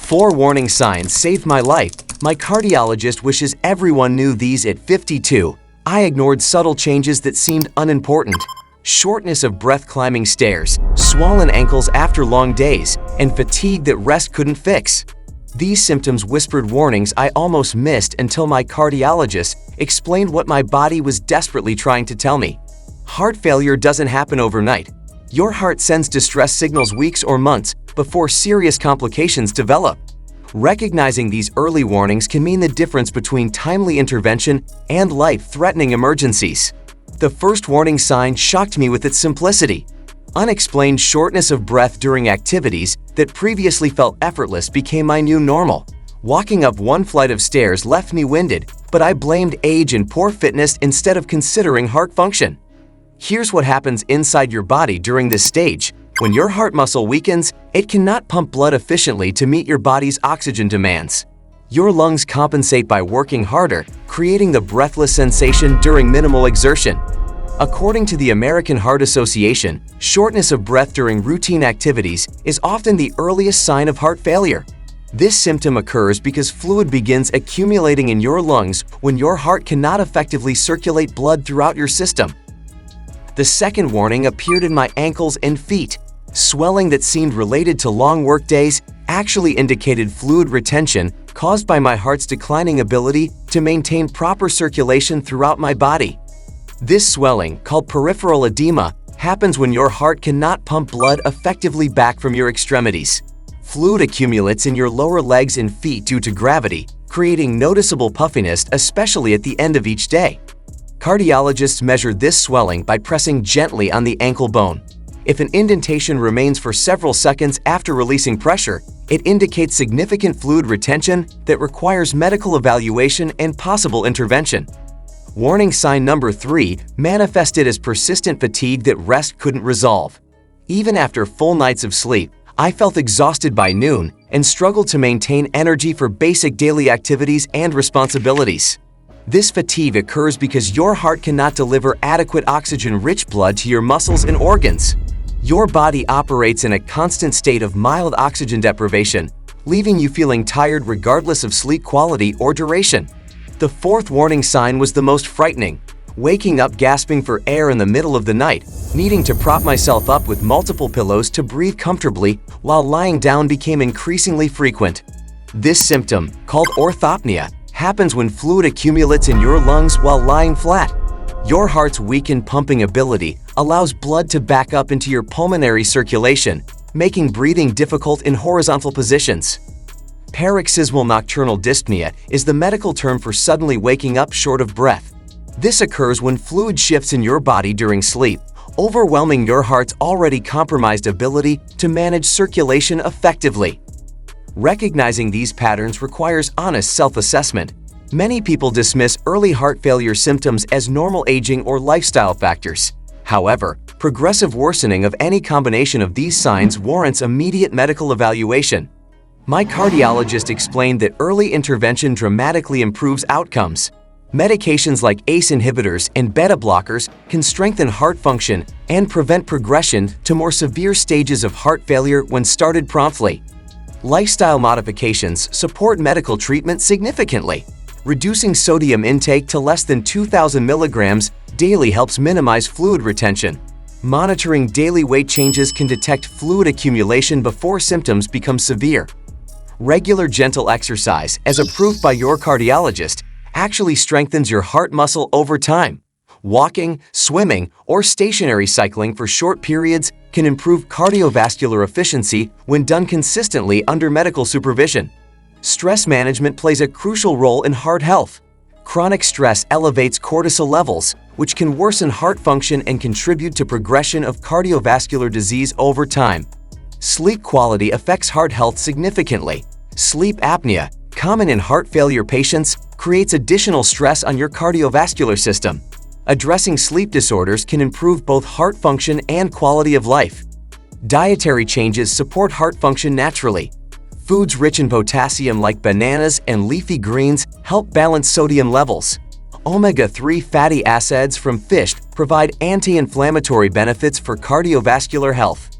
4 warning signs saved my life. My cardiologist wishes everyone knew these at 52. I ignored subtle changes that seemed unimportant. Shortness of breath climbing stairs, swollen ankles after long days, and fatigue that rest couldn't fix. These symptoms whispered warnings I almost missed until my cardiologist explained what my body was desperately trying to tell me. Heart failure doesn't happen overnight. Your heart sends distress signals weeks or months before serious complications develop. Recognizing these early warnings can mean the difference between timely intervention and life-threatening emergencies. The first warning sign shocked me with its simplicity. Unexplained shortness of breath during activities that previously felt effortless became my new normal. Walking up one flight of stairs left me winded, but I blamed age and poor fitness instead of considering heart function. Here's what happens inside your body during this stage. When your heart muscle weakens, it cannot pump blood efficiently to meet your body's oxygen demands. Your lungs compensate by working harder, creating the breathless sensation during minimal exertion. According to the American Heart Association, shortness of breath during routine activities is often the earliest sign of heart failure. This symptom occurs because fluid begins accumulating in your lungs when your heart cannot effectively circulate blood throughout your system. The second warning appeared in my ankles and feet. Swelling that seemed related to long work days actually indicated fluid retention caused by my heart's declining ability to maintain proper circulation throughout my body. This swelling, called peripheral edema, happens when your heart cannot pump blood effectively back from your extremities. Fluid accumulates in your lower legs and feet due to gravity, creating noticeable puffiness, especially at the end of each day. Cardiologists measure this swelling by pressing gently on the ankle bone. If an indentation remains for several seconds after releasing pressure, it indicates significant fluid retention that requires medical evaluation and possible intervention. Warning sign number 3 manifested as persistent fatigue that rest couldn't resolve. Even after full nights of sleep, I felt exhausted by noon and struggled to maintain energy for basic daily activities and responsibilities. This fatigue occurs because your heart cannot deliver adequate oxygen-rich blood to your muscles and organs. Your body operates in a constant state of mild oxygen deprivation, leaving you feeling tired regardless of sleep quality or duration. The fourth warning sign was the most frightening. Waking up gasping for air in the middle of the night, needing to prop myself up with multiple pillows to breathe comfortably while lying down became increasingly frequent. This symptom, called orthopnea, happens when fluid accumulates in your lungs while lying flat. Your heart's weakened pumping ability allows blood to back up into your pulmonary circulation, making breathing difficult in horizontal positions. Paroxysmal nocturnal dyspnea is the medical term for suddenly waking up short of breath. This occurs when fluid shifts in your body during sleep, overwhelming your heart's already compromised ability to manage circulation effectively. Recognizing these patterns requires honest self-assessment. Many people dismiss early heart failure symptoms as normal aging or lifestyle factors. However, progressive worsening of any combination of these signs warrants immediate medical evaluation. My cardiologist explained that early intervention dramatically improves outcomes. Medications like ACE inhibitors and beta blockers can strengthen heart function and prevent progression to more severe stages of heart failure when started promptly. Lifestyle modifications support medical treatment significantly. Reducing sodium intake to less than 2,000 milligrams daily helps minimize fluid retention. Monitoring daily weight changes can detect fluid accumulation before symptoms become severe. Regular gentle exercise, as approved by your cardiologist, actually strengthens your heart muscle over time. Walking, swimming, or stationary cycling for short periods can improve cardiovascular efficiency when done consistently under medical supervision. Stress management plays a crucial role in heart health. Chronic stress elevates cortisol levels, which can worsen heart function and contribute to progression of cardiovascular disease over time. Sleep quality affects heart health significantly. Sleep apnea, common in heart failure patients, creates additional stress on your cardiovascular system. Addressing sleep disorders can improve both heart function and quality of life. Dietary changes support heart function naturally. Foods rich in potassium like bananas and leafy greens help balance sodium levels. Omega-3 fatty acids from fish provide anti-inflammatory benefits for cardiovascular health.